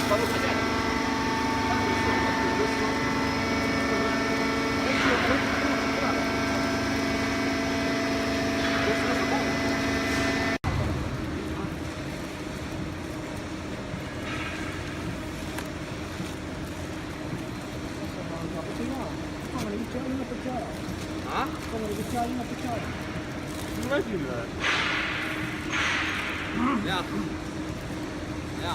啊？那是的。呀。呀。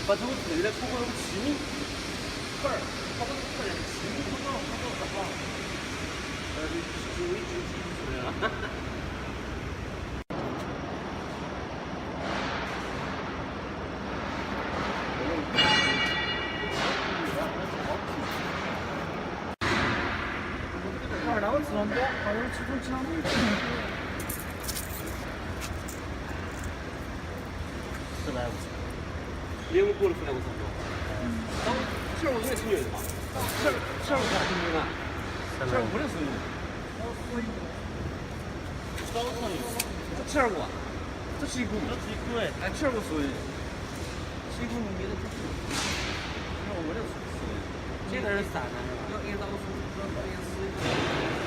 把这个腿来通过那个起木块儿，它这个块儿起木不到，它到啥话？就为主体出来了。二郎子多，好像其中强的。450。连我过了450多。当75应该成年的吧？75块成年啊？75的收入。少成年。这75啊？这是一股。哎，75收入。是一股没得出去。我没得出去。这个是啥呢？要按照我说，要按时。